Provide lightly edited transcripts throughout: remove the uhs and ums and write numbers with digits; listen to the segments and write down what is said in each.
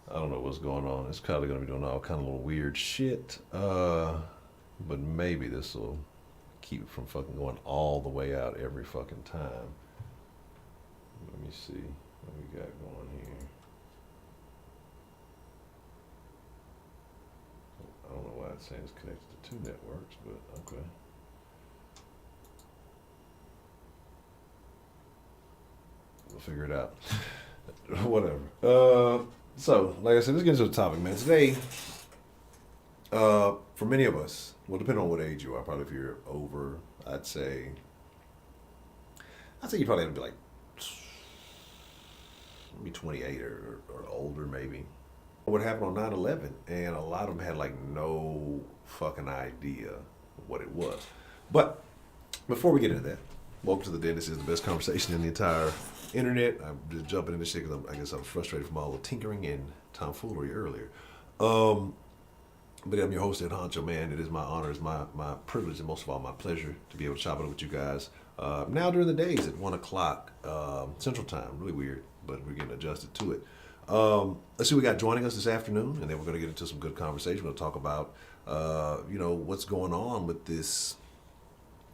I don't know what's going on. It's probably gonna be doing all kind of little weird shit. But maybe this will keep it from fucking going all the way out every fucking time. Let me see what we got going here. I don't know why it's saying it's connected to two networks, but okay. We'll figure it out. Whatever. So, like I said, let's get into the topic, man. Today, for many of us, well, depending on what age you are, probably if you're over, I'd say you probably have to be like maybe 28 or older, maybe. What happened on 9/11, and a lot of them had like no fucking idea what it was. But before we get into that, welcome to the Den. This is the best conversation in the entire internet. I'm just jumping into shit because I guess I'm frustrated from all the tinkering and tomfoolery earlier. But I'm your host at Honcho, man. It is my honor, it's my privilege, and most of all, my pleasure to be able to chop it up with you guys. Now during the days at 1 o'clock Central Time. Really weird, but we're getting adjusted to it. Let's see what we got joining us this afternoon, and then we're going to get into some good conversation. We're going to talk about, what's going on with this,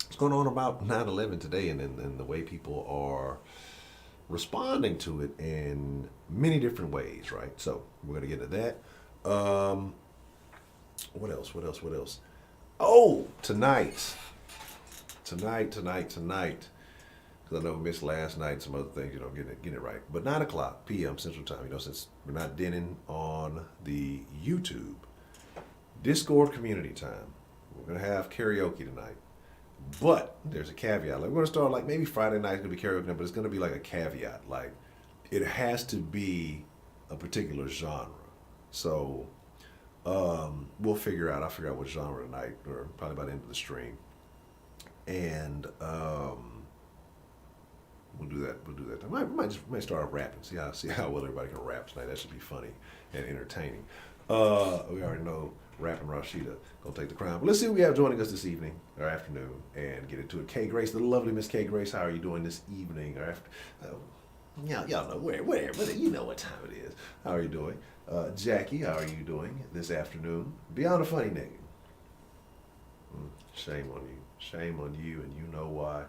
what's going on about 9/11 today, and the way people are responding to it in many different ways, right? So we're going to get into that. What else? What else? What else? Oh, tonight. Because I know we missed last night, some other things, getting it right. But 9 o'clock p.m. Central Time, since we're not denning on the YouTube, Discord community time. We're going to have karaoke tonight. But there's a caveat. Like, we're going to start, like, maybe Friday night is going to be karaoke night, but it's going to be like a caveat. Like, it has to be a particular genre. So, we'll figure out. I'll figure out what genre tonight, or probably by the end of the stream. And, we'll do that. We might start rapping. See how well everybody can rap tonight. That should be funny and entertaining. We already know rapping Rashida gonna take the crown. But let's see who we have joining us this evening or afternoon, and get into it. Kay Grace, the lovely Miss Kay Grace. How are you doing this evening or after? Y'all know where, but you know what time it is. How are you doing? Jackie, how are you doing this afternoon? Beyond a funny nigga. Shame on you, and you know why.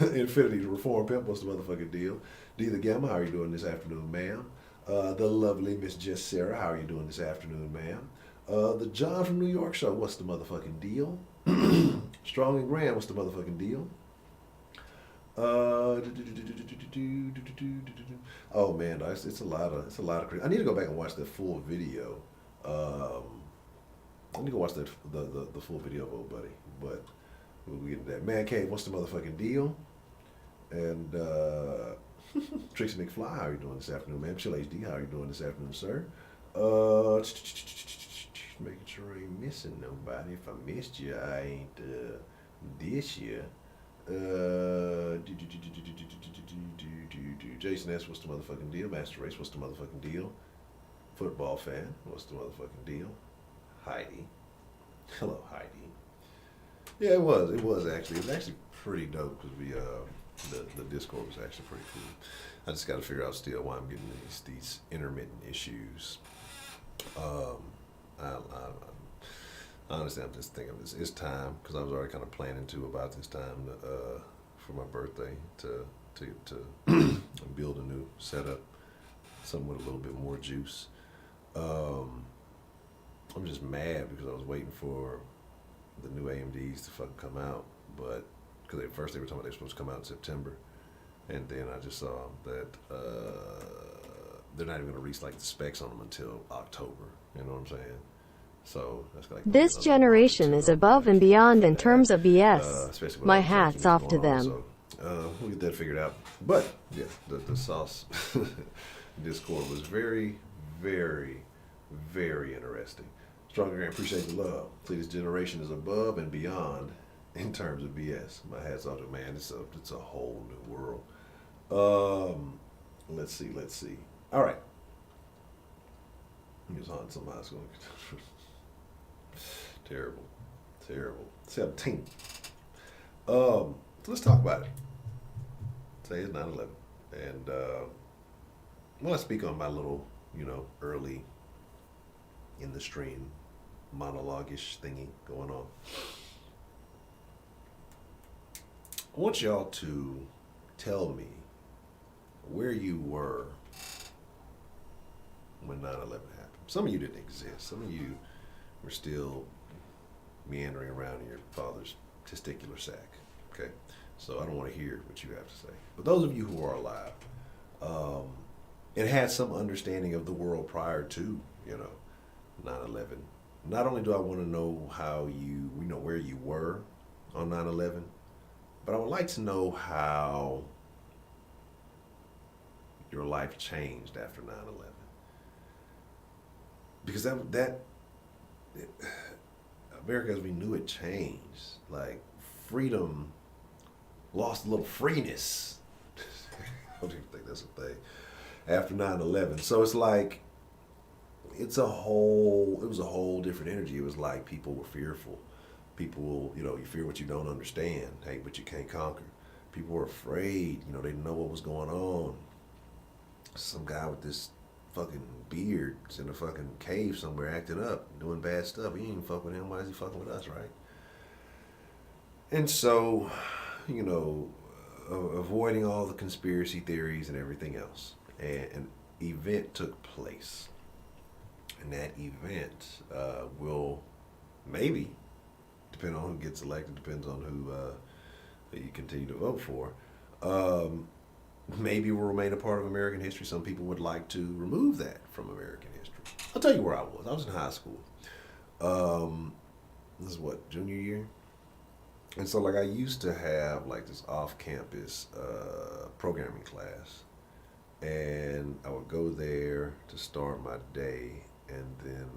Infinity the Reform Pimp, what's the motherfucking deal? D the Gamma, how are you doing this afternoon, ma'am? The lovely Miss Jess Sarah, how are you doing this afternoon, ma'am? The John from New York show, what's the motherfucking deal? Strong and Grand, what's the motherfucking deal? Oh man, it's a lot of. I need to go back and watch the full video. I need to go watch the full video of Old Buddy, but we'll get into that. Man Cave, what's the motherfucking deal? And Trixie McFly, how are you doing this afternoon, man? Chill HD, how are you doing this afternoon, sir? Making sure I ain't missing nobody. If I missed you, I ain't dish you. Jason S, what's the motherfucking deal? Master Race, what's the motherfucking deal? Football fan, what's the motherfucking deal? Heidi. Hello, Heidi. Yeah, it was actually. It was actually pretty dope because the Discord was actually pretty cool. I just got to figure out still why I'm getting these intermittent issues. I honestly, I'm just thinking it's time because I was already kind of planning to about this time for my birthday to build a new setup, something with a little bit more juice. I'm just mad because I was waiting for the new AMDs to fucking come out, but because at first they were talking about they were supposed to come out in September, and then I just saw that they're not even going to release like the specs on them until October. You know what I'm saying? So that's like this generation is above and beyond in terms of BS. My hat's off to them. So we'll get that figured out. But yeah, the sauce Discord was very, very, very interesting. Stronger and appreciate the love. See, this generation is above and beyond in terms of BS. My hat's off to man. It's a whole new world. Let's see. All right. He was on somebody's going. Terrible. 17. So let's talk about it. Today is 9/11, and when I speak on my little early in the stream, monologue-ish thingy going on. I want y'all to tell me where you were when 9/11 happened. Some of you didn't exist. Some of you were still meandering around in your father's testicular sac. Okay? So I don't want to hear what you have to say. But those of you who are alive and had some understanding of the world prior to, 9/11, not only do I want to know where you were on 9/11, but I would like to know how your life changed after 9/11. Because that America as we knew it changed. Like, freedom lost a little freeness. I don't even think that's a thing. After 9/11. So it's like, it was a whole different energy. It was like people were fearful. People, you fear what you don't understand, hate what you can't conquer. People were afraid, they didn't know what was going on. Some guy with this fucking beard is in a fucking cave somewhere acting up, doing bad stuff. We ain't even fuck with him. Why is he fucking with us, right? And so, avoiding all the conspiracy theories and everything else. And an event took place. And that event will maybe, depending on who gets elected, depends on who you continue to vote for, maybe will remain a part of American history. Some people would like to remove that from American history. I'll tell you where I was. I was in high school. This is what, junior year? And so, like, I used to have, like, this off-campus programming class. And I would go there to start my day, and then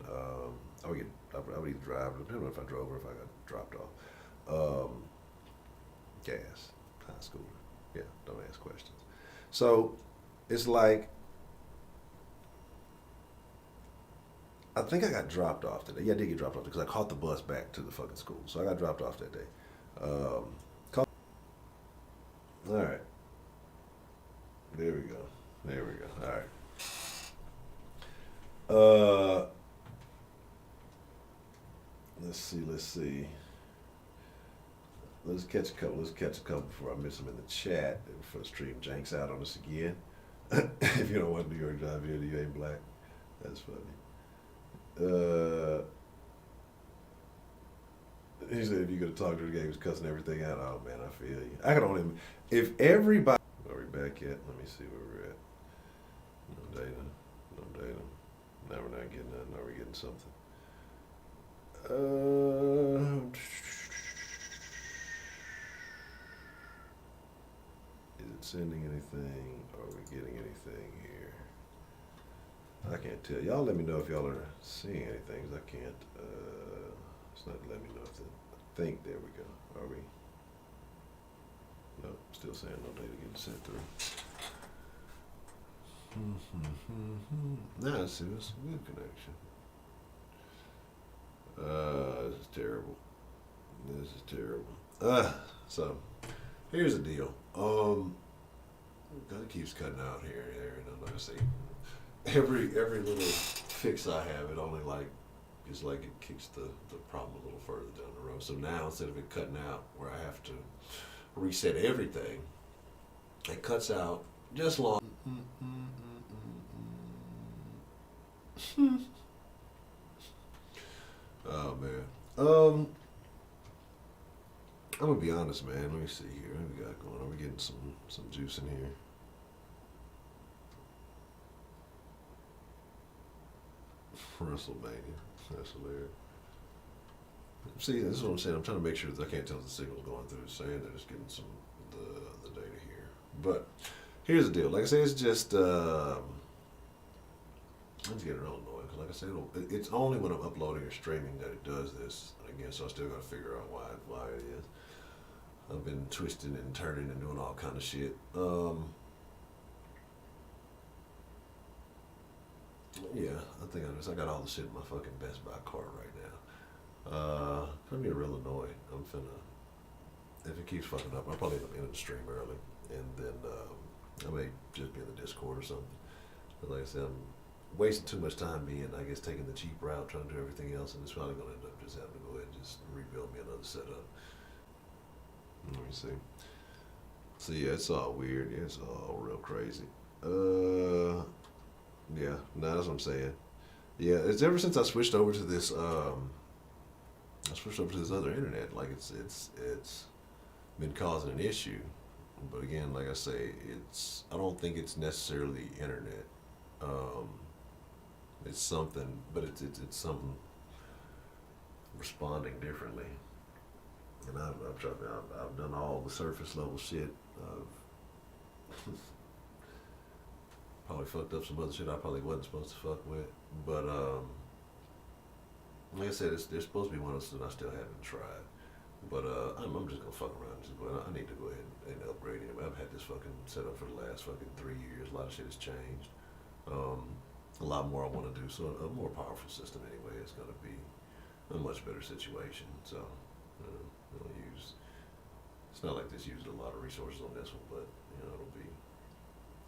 I would either drive, depending on if I drove or if I got dropped off. Gas, high school. Yeah, don't ask questions. So it's like, I think I got dropped off that day. Yeah, I did get dropped off because I caught the bus back to the fucking school. So I got dropped off that day. All right. There we go. All right. Let's see. Let's catch a couple before I miss them in the chat. Before the stream janks out on us again. If you don't want New York Drive here, you ain't black. That's funny. He said if you're gonna talk to the guy who's cussing everything out, oh man, I feel you. I can only, if everybody, are we back yet? Let me see where we're at. No data. Now we're not getting nothing. Are we getting something? Is it sending anything? Are we getting anything here? I can't tell. Y'all let me know if y'all are seeing anything, 'cause I can't, it's not letting me know if I think, there we go. Are we? No, still saying no data getting sent through. Now it's a good connection. This is terrible. So here's the deal. It keeps cutting out here and there, and I'm not say every little fix I have, it only it's like it kicks the problem a little further down the road. So now instead of it cutting out where I have to reset everything, it cuts out just long. Oh man. I'm gonna be honest, man. Let me see here. What we got going on? We're getting some juice in here. WrestleMania. That's hilarious. See, this is what I'm saying. I'm trying to make sure that I can't tell if the signal's going through. It's saying that it's getting some the data here. But here's the deal. Like I say, it's just I'm just getting real annoying because, like I said, it's only when I'm uploading or streaming that it does this. Again, so I still got to figure out why it is. I've been twisting and turning and doing all kind of shit. Yeah, I think I got all the shit in my fucking Best Buy cart right now. I'm being real annoyed. I'm finna, if it keeps fucking up, I'll probably end up ending the stream early, and then I may just be in the Discord or something. But like I said, wasting too much time being, I guess, taking the cheap route, trying to do everything else, and it's probably going to end up just having to go ahead and just rebuild me another setup. Let me see. So yeah, it's all weird. Yeah, it's all real crazy. Yeah, no, that's what I'm saying. Yeah, it's ever since I switched over to this. I switched over to this other internet. Like it's been causing an issue. But again, like I say, I don't think it's necessarily internet. Um, it's something, but it's something responding differently. And I've done all the surface level shit. Probably fucked up some other shit I probably wasn't supposed to fuck with. But like I said, there's supposed to be one of those that I still haven't tried. But I'm just gonna fuck around. I need to go ahead and upgrade it. I've had this fucking setup for the last fucking 3 years. A lot of shit has changed. A lot more I want to do. So a more powerful system anyway is gonna be a much better situation. So we'll use. It's not like this used a lot of resources on this one, but it'll be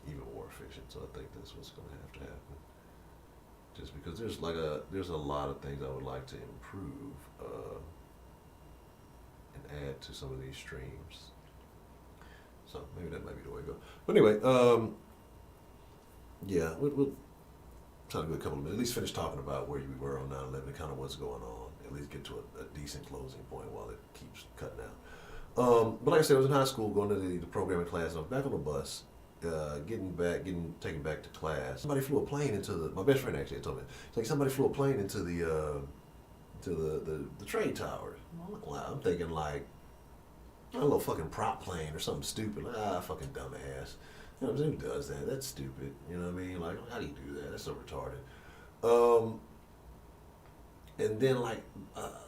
even more efficient. So I think that's what's gonna have to happen. Just because there's a lot of things I would like to improve. Add to some of these streams. So maybe that might be the way to go. But anyway, yeah, we'll try to do a couple of minutes, at least finish talking about where we were on 9/11 and kind of what's going on, at least get to a decent closing point while it keeps cutting out. But like I said, I was in high school going to the programming class, and I was back on the bus, getting taken back to class. Somebody flew a plane into my best friend actually told me, it's like somebody flew a plane into the trade towers. I'm thinking like a little fucking prop plane or something stupid. Like, fucking dumbass. You know what I'm saying? Who does that? That's stupid. You know what I mean? Like, how do you do that? That's so retarded. And then like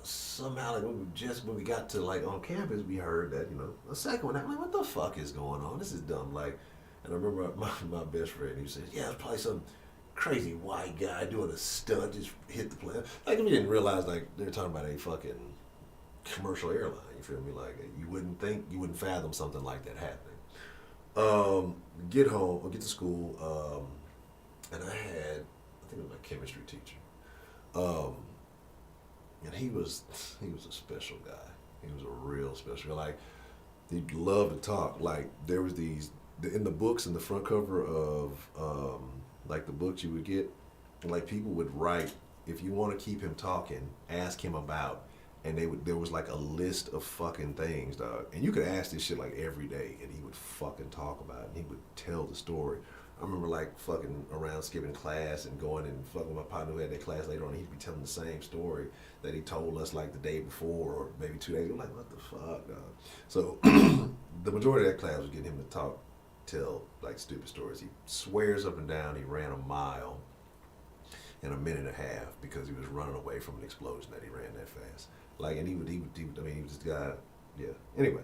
somehow like when we got to like on campus, we heard that a second one. I'm like, what the fuck is going on? This is dumb. Like, and I remember my best friend. He said, yeah, it's probably some crazy white guy doing a stunt, just hit the plane. Like, we didn't realize like they were talking about a fucking commercial airline. You feel me? Like, you wouldn't fathom something like that happening. Get home, or get to school, and I think it was my chemistry teacher, and he was a special guy. He was a real special guy. Like, he'd love to talk. Like, there was these in the books in the front cover of like the books you would get, like people would write, if you want to keep him talking, ask him about, and there was like a list of fucking things, dog. And you could ask this shit like every day, and he would fucking talk about it, and he would tell the story. I remember like fucking around skipping class and going and fucking my partner who had that class later on, he'd be telling the same story that he told us like the day before or maybe 2 days ago. Like, what the fuck, dog? So the majority of that class was getting him to tell like stupid stories. He swears up and down he ran a mile in a minute and a half because he was running away from an explosion that he ran that fast. Like, and he was this guy, yeah. Anyway,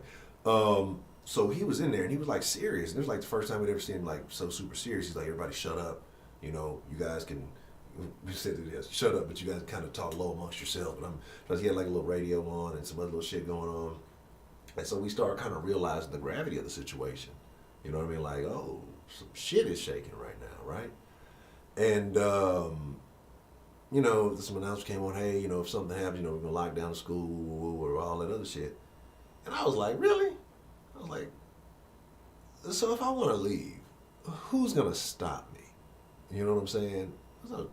so he was in there and he was like serious. And it was like the first time we'd ever seen him like so super serious. He's like, everybody shut up. You guys can, we said this, shut up, but you guys kind of talk low amongst yourself. But he had like a little radio on and some other little shit going on. And so we started kind of realizing the gravity of the situation. You know what I mean? Like, oh, some shit is shaking right now, right? And, some announcements came on, hey, if something happens, we're going to lock down the school or all that other shit. And I was like, really? I was like, so if I want to leave, who's going to stop me? You know what I'm saying? I was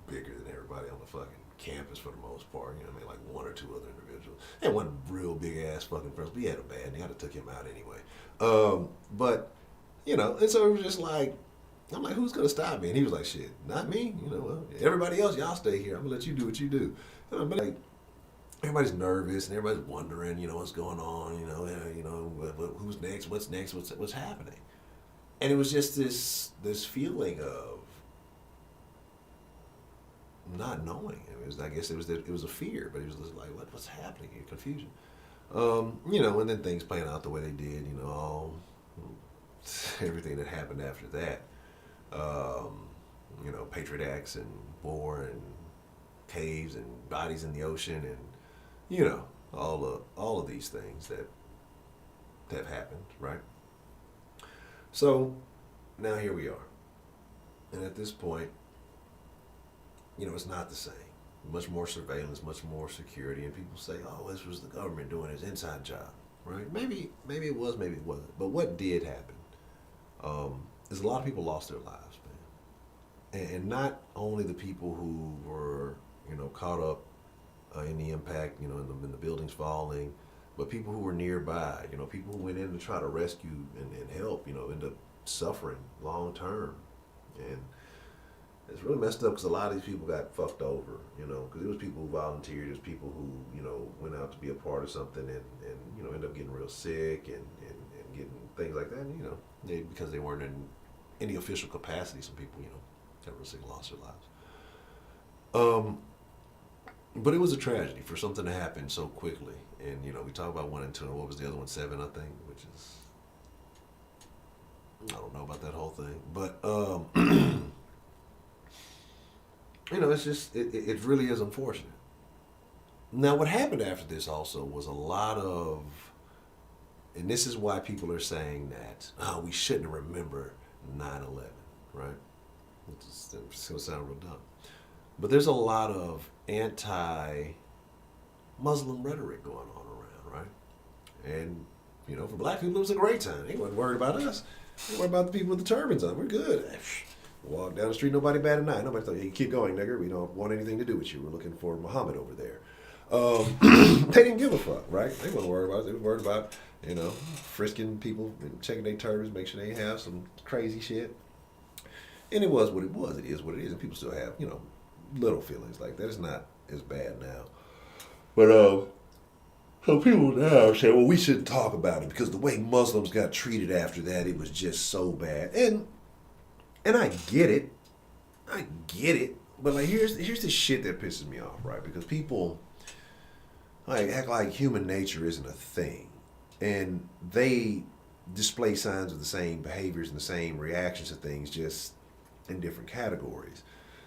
bigger than everybody on the fucking campus for the most part. You know what I mean? Like one or two other individuals. And one real big ass fucking person. But he had a bad name. I took him out anyway. But, and so it was just like, I'm like, who's going to stop me? And he was like, shit, not me. Well, everybody else, y'all stay here. I'm going to let you do what you do. But like, everybody's nervous and everybody's wondering, what's going on, who's next, what's next, what's happening. And it was just this feeling of not knowing. I guess it was a fear, but it was just like, what's happening? Confusion. And then things playing out the way they did, everything that happened after that. Patriot Acts and war and caves and bodies in the ocean and, all of these things that have happened, right? So now here we are. And at this point, it's not the same. Much more surveillance, much more security, and people say, "Oh, this was the government doing its inside job." Right? Maybe it was, maybe it wasn't. But what did happen is a lot of people lost their lives, man, and not only the people who were, caught up in the impact, in the buildings falling, but people who were nearby, people who went in to try to rescue and help, end up suffering long term, and it's really messed up because a lot of these people got fucked over, because it was people who volunteered, there's people who, went out to be a part of something and end up getting real sick and getting things like that, and, because they weren't in any official capacity, some people, got real sick and lost their lives. But it was a tragedy for something to happen so quickly, and, we talk about 1 and 2, what was the other one, 7, I think, which is, I don't know about that whole thing, but, it's just, it really is unfortunate. Now, what happened after this also was a lot of, and this is why people are saying that, we shouldn't remember 9/11, right? It's going to sound real dumb. But there's a lot of anti-Muslim rhetoric going on around, right? And, for black people, it was a great time. They wasn't worried about us. They weren't about the people with the turbans on. We're good. Walk down the street, nobody bat an eye. Nobody thought, hey, keep going, nigger. We don't want anything to do with you. We're looking for Muhammad over there. They didn't give a fuck, right? They wasn't worried about it. They were worried about, frisking people and checking their turbans, make sure they have some crazy shit. And it was what it was. It is what it is. And people still have, little feelings like that. It's not as bad now. But, so people now say, well, we shouldn't talk about it because the way Muslims got treated after that, it was just so bad. And I get it. But, here's the shit that pisses me off, right? Because people, act like human nature isn't a thing. And they display signs of the same behaviors and the same reactions to things, just in different categories.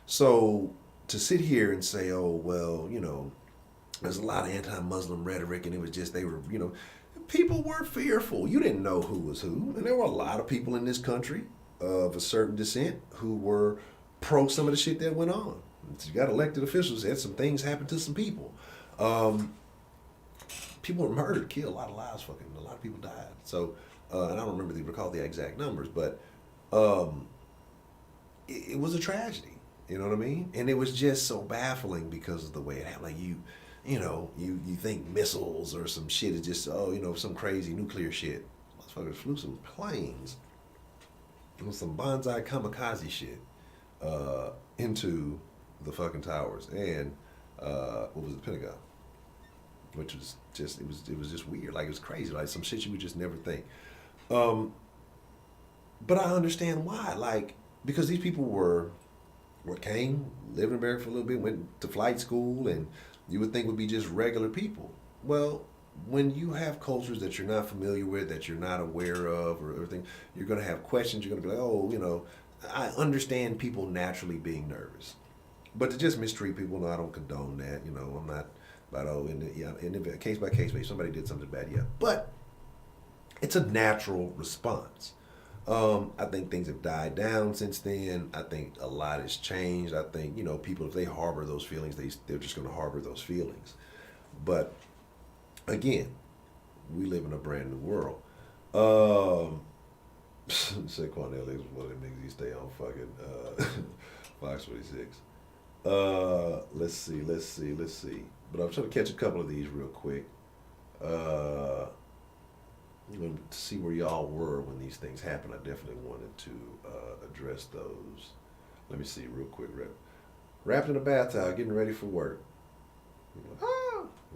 So to sit here and say, oh, well, there's a lot of anti-Muslim rhetoric and it was just, they were, people were fearful. You didn't know who was who. And there were a lot of people in this country of a certain descent who were pro some of the shit that went on. You got elected officials, had some things happen to some people. People were murdered, killed, a lot of lives, a lot of people died. So, and I don't recall the exact numbers, but it was a tragedy. You know what I mean? And it was just so baffling because of the way it happened. Like you think missiles or some shit is just, some crazy nuclear shit. Motherfuckers flew some planes with some bonsai kamikaze shit into the fucking towers and what was it, Pentagon, which was just it was just weird. Like it was crazy. Like some shit you would just never think. But I understand why. Like because these people came, lived in America for a little bit, went to flight school, and you would think would be just regular people. Well, when you have cultures that you're not familiar with, that you're not aware of, or everything, you're going to have questions. You're going to be like, oh, I understand people naturally being nervous. But to just mistreat people, no, I don't condone that. I'm not about, in a case by case basis, somebody did something bad, yeah. But it's a natural response. I think things have died down since then. I think a lot has changed. I think, people, if they harbor those feelings, they're just going to harbor those feelings. But, again, we live in a brand new world. Saquon Elliott was one of the niggas he stay on fucking Fox 26. Let's see. But I'm trying to catch a couple of these real quick. To see where y'all were when these things happened. I definitely wanted to address those. Let me see real quick. Wrapped in a bath towel, getting ready for work.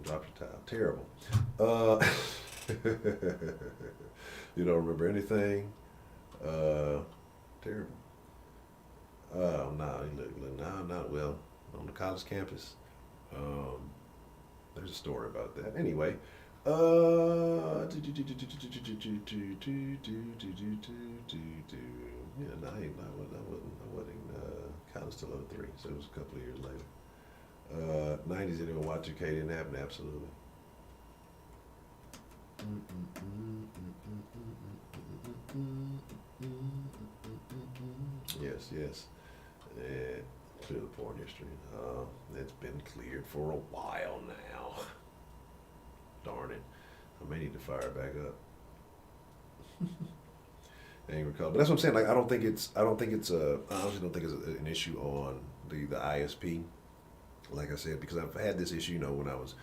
Drop your towel. Terrible. You don't remember anything? Terrible. Oh, no. Not well. On the college campus. There's a story about that. Anyway. Yeah, no, I wasn't college till 03, so it was a couple of years later. 90s didn't even Y2K didn't happen, absolutely. Yes. Clear the porn history. It's been cleared for a while now. Darn it. I may need to fire it back up. I ain't recall. But that's what I'm saying. Like, I honestly don't think it's an issue on the ISP. Like I said, because I've had this issue, when I was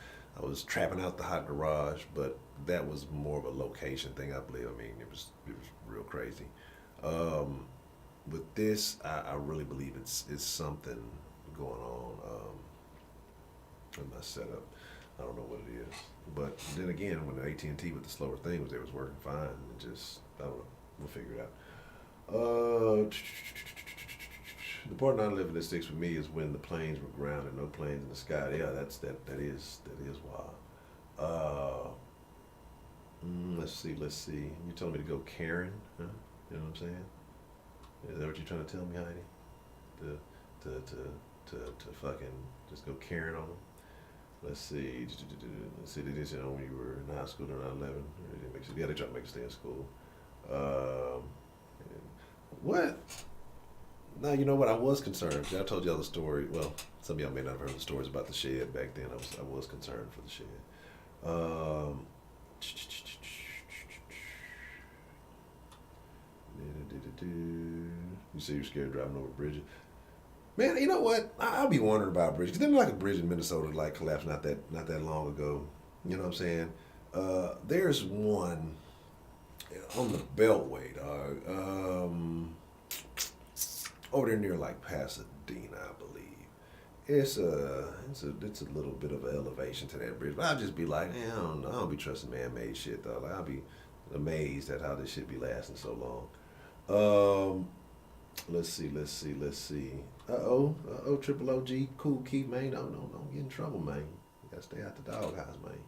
trapping out the hot garage, but that was more of a location thing, I believe. I mean, it was real crazy. With this, I really believe it's something going on in my setup. I don't know what it is, but then again, when the AT&T with the slower thing was working fine. It just, I don't know. We'll figure it out. The part 9/11 that sticks with me is when the planes were grounded, no planes in the sky. Yeah, that is wild. Let's see. You told me to go Karen, huh? You know what I'm saying? Is that what you're trying to tell me, Heidi? To fucking just go Karen on them? Let's see. They did when you were in high school during 9/11. Yeah, they tried to make you stay in school. What? Now, you know what? I was concerned. I told y'all the story. Well, some of y'all may not have heard the stories about the shed back then. I was concerned for the shed. You say you're scared driving over bridges. Man, you know what? I'll be wondering about bridges. Cause there's like a bridge in Minnesota like collapsed not that long ago. You know what I'm saying? There's one on the Beltway, dog. Over there near like Pasadena, I believe. It's a little bit of an elevation to that bridge, but I'll just be like, I don't know. I don't be trusting man-made shit though. Like, I'll be amazed at how this shit be lasting so long. Let's see. Triple OG, cool Keith, man. Don't get in trouble, man. You gotta stay out the doghouse, man.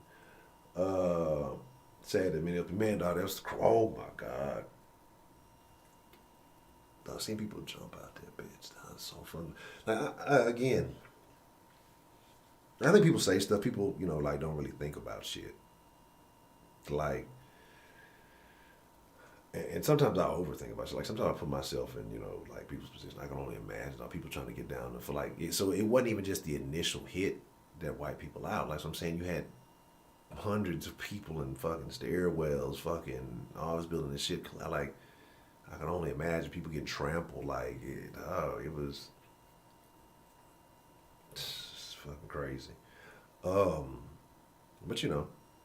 Sad that many of the man, dog, that was, oh my God. I've seen people jump out there, bitch. That's so fun. Like, again, I think people say stuff, people, like, don't really think about shit. Like, and sometimes I overthink about shit. Like, sometimes I put myself in, like, people's position. I can only imagine people trying to get down for, like, so it wasn't even just the initial hit that wiped people out. Like, so I'm saying, you had hundreds of people in fucking stairwells, fucking all this building and shit. Like, I can only imagine people getting trampled. Like, it was fucking crazy. But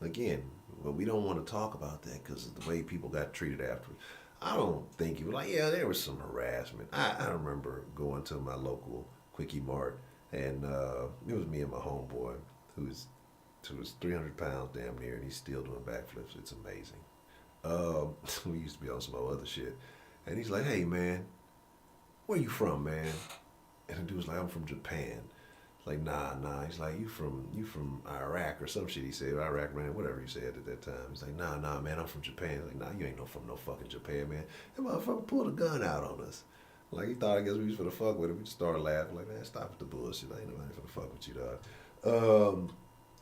again, but we don't want to talk about that because of the way people got treated afterwards. I don't think it was like, yeah, there was some harassment. I remember going to my local Quickie Mart, and it was me and my homeboy who was 300 pounds damn near, and he's still doing backflips. It's amazing. We used to be on some other shit. And he's like, hey, man, where you from, man? And the dude was like, I'm from Japan. Like, nah. He's like, you from Iraq or some shit. He said, Iraq, man, whatever he said at that time. He's like, nah, man, I'm from Japan. Like, nah, you ain't from no fucking Japan, man. That motherfucker pulled a gun out on us. Like, he thought, I guess we was finna fuck with him. We just started laughing. Like, man, stop with the bullshit. I ain't nobody finna fuck with you, dog.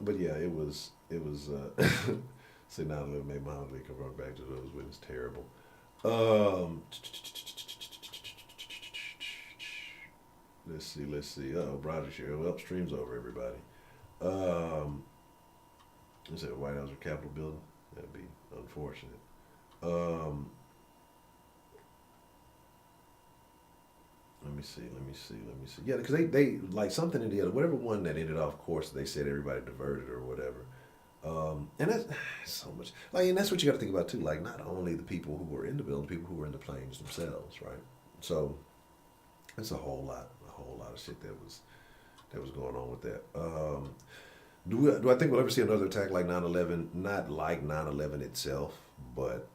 But yeah, it was say 9/11 made my heart come right back to those when it's terrible. Let's see. Brother share. Well, stream's over, everybody. Is that White House or Capitol building? That'd be unfortunate. Let me see. Yeah, because they like something in the other, whatever one that ended off course, they said everybody diverted or whatever. And that's so much. Like, and that's what you got to think about too. Like, not only the people who were in the building, people who were in the planes themselves, right? So it's a whole lot of shit that was going on with that. Do I think we'll ever see another attack like 9/11? Not like 9/11 itself, but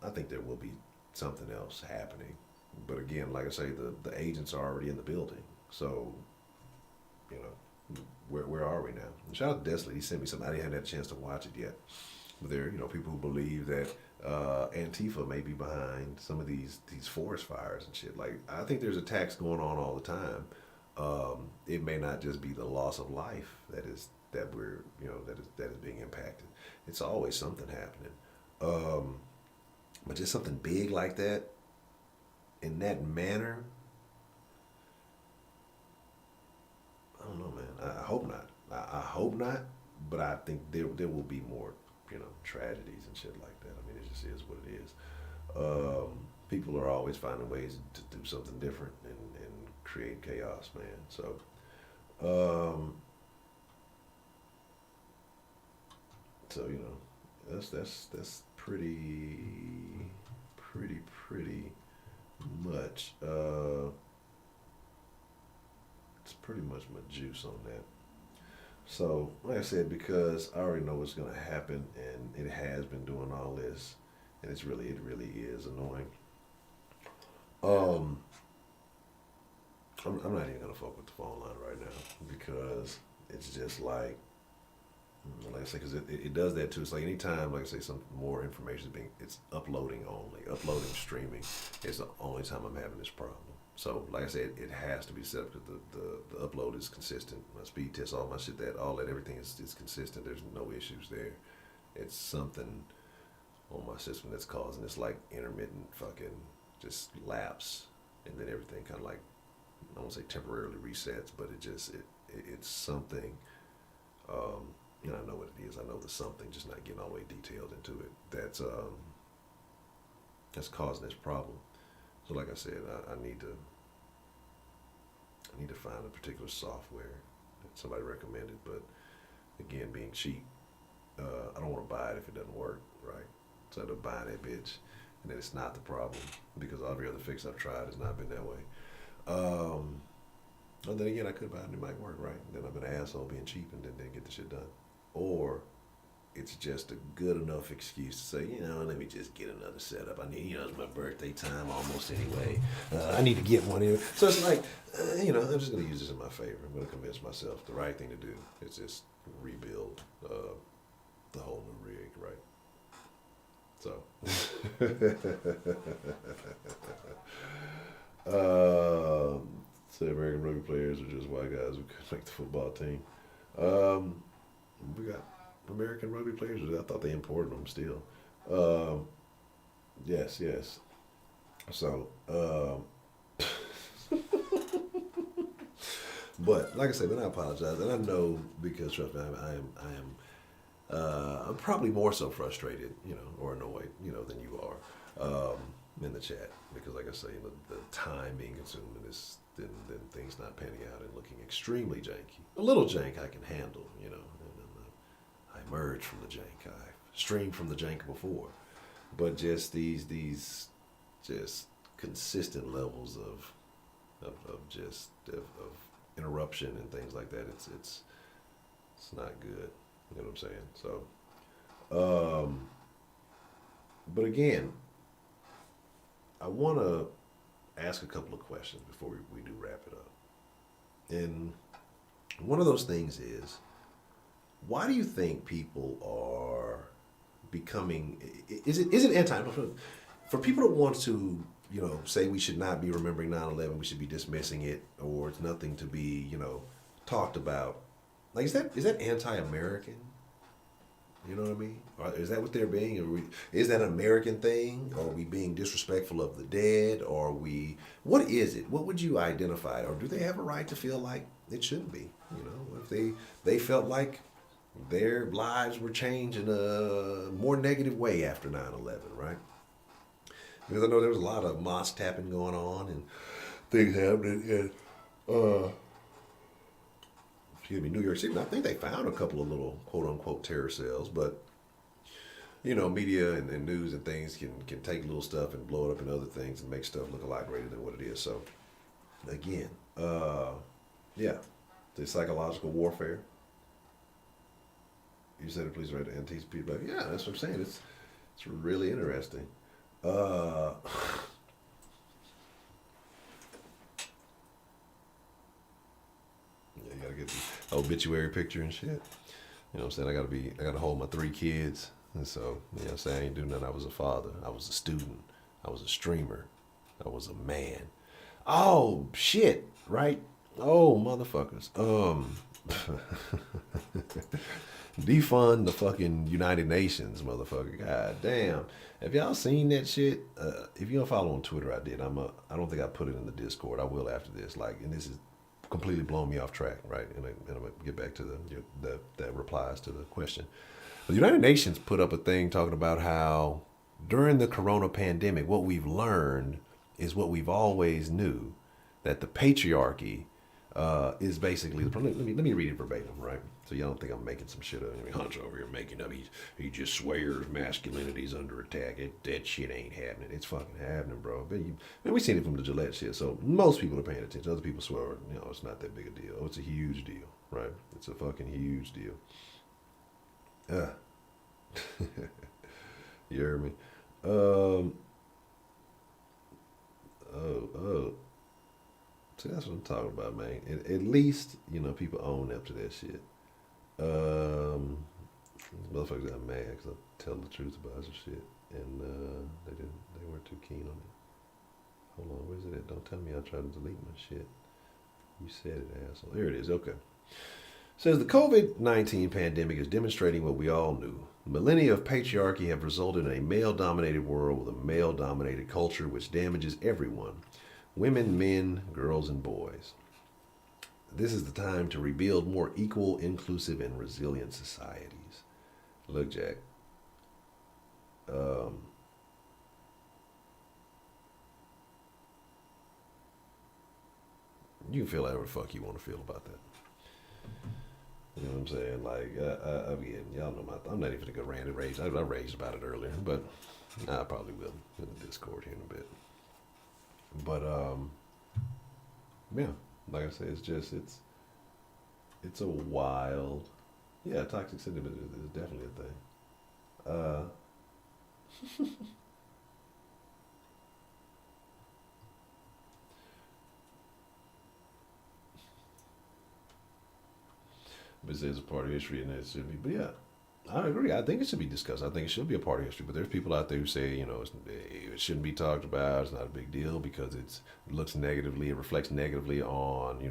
I think there will be something else happening. But again, like I say, the agents are already in the building, so where are we now? And shout out to Desley. He sent me something. I haven't had a chance to watch it yet. But there, people who believe that Antifa may be behind some of these forest fires and shit. Like, I think there's attacks going on all the time. It may not just be the loss of life that is being impacted. It's always something happening. But just something big like that, in that manner, hope not, but I think there will be more, tragedies and shit like that. I mean, it just is what it is. People are always finding ways to do something different and create chaos, man. So, that's pretty much. It's pretty much my juice on that. So, like I said, because I already know what's gonna happen, and it has been doing all this, and it really is annoying. Um, I'm not even gonna fuck with the phone line right now because it's just like I say, because it does that too. It's like anytime, like I say, some more information is it's uploading only, streaming is the only time I'm having this problem. So, like I said, it has to be set up because the upload is consistent. My speed test, all my shit, everything is consistent. There's no issues there. It's something on my system that's causing this like intermittent fucking just lapse, and then everything kind of like, I won't say temporarily resets, but it's something. I know what it is. I know there's something, just not getting all the way detailed into it. That's causing this problem. So, like I said, I need to find a particular software that somebody recommended. But again, being cheap, I don't want to buy it if it doesn't work, right? So I end up buying that bitch, and then it's not the problem because all the other fix I've tried has not been that way. And then again, I could buy it and it might work, right? Then I'm an asshole being cheap and then didn't get the shit done. Or it's just a good enough excuse to say, let me just get another setup. I need, it's my birthday time almost anyway. I need to get one in. So it's like, I'm just going to use this in my favor. I'm going to convince myself the right thing to do is just rebuild the whole new rig, right? So, say American rugby players are just white guys who could make the football team. We got American rugby players. I thought they imported them still. Yes. So, but like I said, I apologize, and I know because trust me, I'm probably more so frustrated, or annoyed, than you are, in the chat because, like I say, the time being consumed in this, then things not panning out and looking extremely janky. A little jank I can handle, and I emerged from the jank. I streamed from the jank before, but just these just consistent levels of interruption and things like that. It's not good. You know what I'm saying? So, but again, I want to ask a couple of questions before we do wrap it up. And one of those things is, why do you think people are becoming, is it anti, for people that want to, say we should not be remembering 9/11, we should be dismissing it, or it's nothing to be, talked about. Like, is that anti-American? You know what I mean? Or is that what they're being? Is that an American thing? Or are we being disrespectful of the dead? Or are we, what is it? What would you identify? Or do they have a right to feel like it shouldn't be? If they felt like their lives were changed in a more negative way after 9/11, right? Because I know there was a lot of mosque tapping going on and things happening in New York City. I think they found a couple of little quote unquote terror cells, but media and news and things can take little stuff and blow it up in other things and make stuff look a lot greater than what it is. So again, the psychological warfare. You said it, please, right? And teach people. Yeah, that's what I'm saying. It's really interesting. Yeah, you gotta get the obituary picture and shit. You know what I'm saying? I gotta hold my 3 kids. And so, I'm saying I ain't do nothing. I was a father. I was a student. I was a streamer. I was a man. Oh, shit, right? Oh, motherfuckers. Defund the fucking United Nations, motherfucker. God damn. Have y'all seen that shit? If you don't follow on Twitter, I did. I don't think I put it in the Discord. I will after this. And this is completely blown me off track, right? And I'm going to get back to that replies to the question. The United Nations put up a thing talking about how during the corona pandemic, what we've learned is what we've always knew, that the patriarchy is basically, let me read it verbatim, right? So y'all don't think I'm making some shit up. I mean, Honcho over here making up. He just swears masculinity's under attack. That shit ain't happening. It's fucking happening, bro. We seen it from the Gillette shit. So most people are paying attention. Other people swear, it's not that big a deal. Oh, it's a huge deal, right? It's a fucking huge deal. You heard me? See, that's what I'm talking about, man. At least, people own up to that shit. Motherfuckers got mad because I tell the truth about some shit, and they weren't too keen on it. Hold on, where's it at? Don't tell me I tried to delete my shit. You said it, asshole. There it is. Okay. Says the COVID-19 pandemic is demonstrating what we all knew. Millennia of patriarchy have resulted in a male-dominated world with a male-dominated culture which damages everyone. Women, men, girls, and boys. This is the time to rebuild more equal, inclusive, and resilient societies. Look, Jack. You can feel however the fuck you want to feel about that. You know what I'm saying? Like, again, y'all know I'm not even gonna rant and rage. I raged about it earlier, but I probably will in the Discord here in a bit. But yeah, like I said, it's a wild, toxic sentiment is definitely a thing. But it's a part of history, and it should be. But yeah, I agree. I think it should be discussed. I think it should be a part of history. But there's people out there who say, it shouldn't be talked about. It's not a big deal because it looks negatively. It reflects negatively on,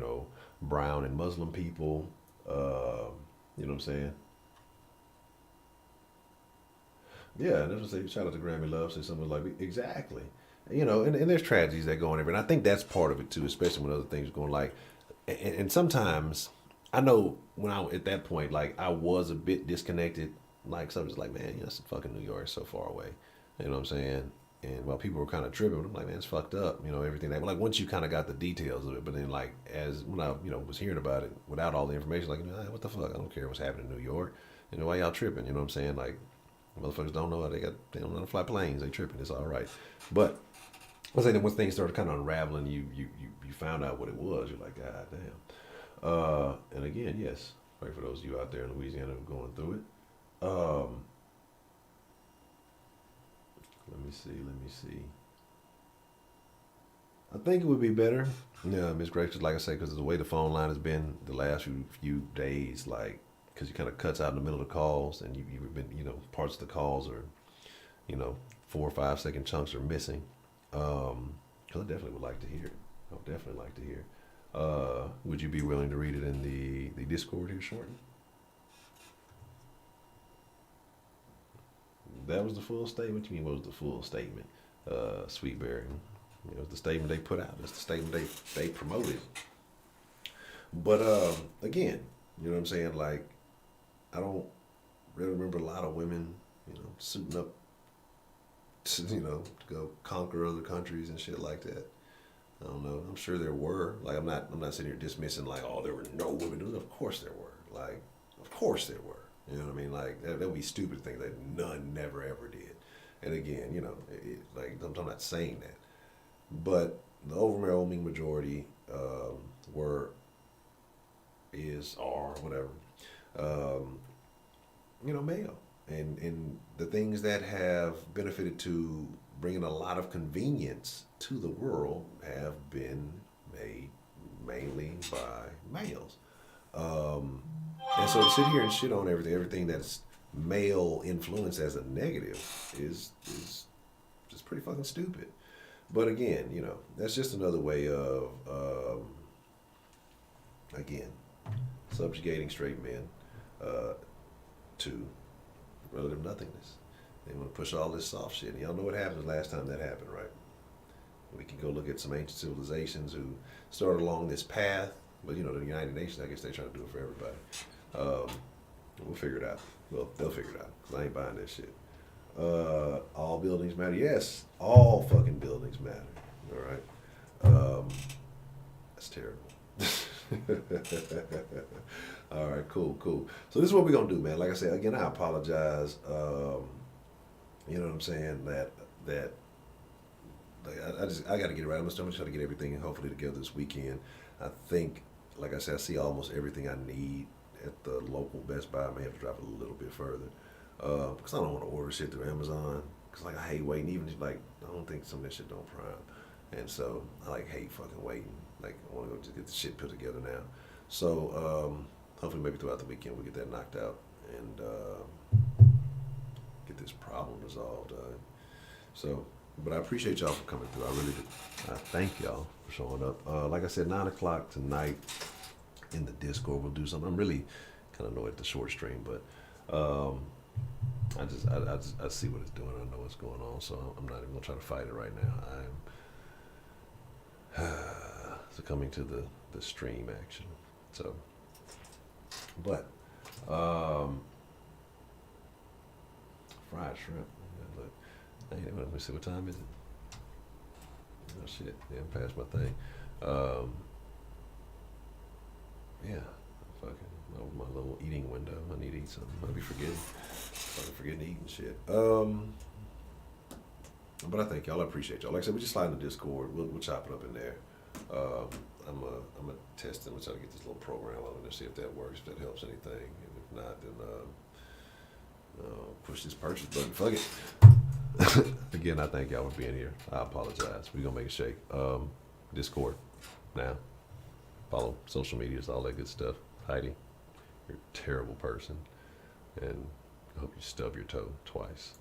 brown and Muslim people. You know what I'm saying? Yeah, and that's what I say. Shout out to Grammy Love. Say something like, exactly. And there's tragedies that go on everywhere. And I think that's part of it too, especially when other things are going like, and sometimes. I know when at that point, like, I was a bit disconnected. Like, so I was like, man, it's fucking New York, so far away. You know what I'm saying? And while people were kind of tripping, I'm like, man, it's fucked up. Everything that, like, once you kind of got the details of it, but then, like, when I, was hearing about it without all the information, like, what the fuck? I don't care what's happening in New York. Why y'all tripping? You know what I'm saying? Like, motherfuckers don't know how they don't know how to fly planes. They tripping. It's all right. But I say that once things started kind of unraveling, you found out what it was. You're like, God damn. And again, yes, right, for those of you out there in Louisiana who are going through it. Let me see. I think it would be better. Yeah, Miss Gracious, like I say, because of the way the phone line has been the last few days, like, because it kind of cuts out in the middle of the calls, and you've been, parts of the calls are, 4 or 5 second chunks are missing. Because I definitely would like to hear it. I would definitely like to hear it. Would you be willing to read it in the Discord here shortly? That was the full statement. You mean what was the full statement? Sweetberry. It was the statement they put out. It's the statement they promoted. But again, you know what I'm saying? Like, I don't really remember a lot of women, suiting up to go conquer other countries and shit like that. I don't know. I'm sure there were. Like, I'm not sitting here dismissing, like, oh, there were no women doing it. Of course there were. Like, of course there were. You know what I mean? Like, that would be stupid things that none never ever did. And again, like, I'm not saying that. But the overwhelming majority are, whatever, male. And the things that have benefited to bringing a lot of convenience to the world have been made mainly by males. And so to sit here and shit on everything that's male influence as a negative is just pretty fucking stupid. But again, that's just another way of, again, subjugating straight men to relative nothingness. They want to push all this soft shit. And y'all know what happened last time that happened, right? We can go look at some ancient civilizations who started along this path But you know, the United Nations, I guess they're trying to do it for everybody. We'll figure it out. Well, they'll figure it out, because I ain't buying that shit. All buildings matter. Yes, all fucking buildings matter. All right. That's terrible. All right, cool. So this is what we're gonna do, man. Like I said, again, I apologize. You know what I'm saying? That I got to get it right. I'm just trying to get everything hopefully together this weekend. I think, like I said, I see almost everything I need at the local Best Buy. I may have to drop it a little bit further because I don't want to order shit through Amazon. Because like I hate waiting. Even like I don't think some of that shit don't prime, and so I like hate fucking waiting. Like I want to go just get the shit put together now. So hopefully maybe throughout the weekend we'll get that knocked out and get this problem resolved. So. But I appreciate y'all for coming through. I really do. I thank y'all for showing up. Like I said, 9 o'clock tonight in the Discord, we'll do something. I'm really kind of annoyed at the short stream, but I see what it's doing. I know what's going on, so I'm not even gonna try to fight it right now. I'm succumbing to the stream action. So, but fried shrimp. Look. Hey, let me see, what time is it? Oh shit, yeah, I'm past my thing. Yeah, fucking over my little eating window. I need to eat something. I'll be forgetting to eat and shit. But I thank y'all. I appreciate y'all. Like I said, we just slide in the Discord. We'll chop it up in there. I'm a test and we'll try to get this little program on it and see if that works, if that helps anything. And if not, then push this purchase button. Fuck it. Again, I thank y'all for being here. I apologize. We're going to make a shake. Discord now. Follow social medias, all that good stuff. Heidi, you're a terrible person. And I hope you stub your toe twice.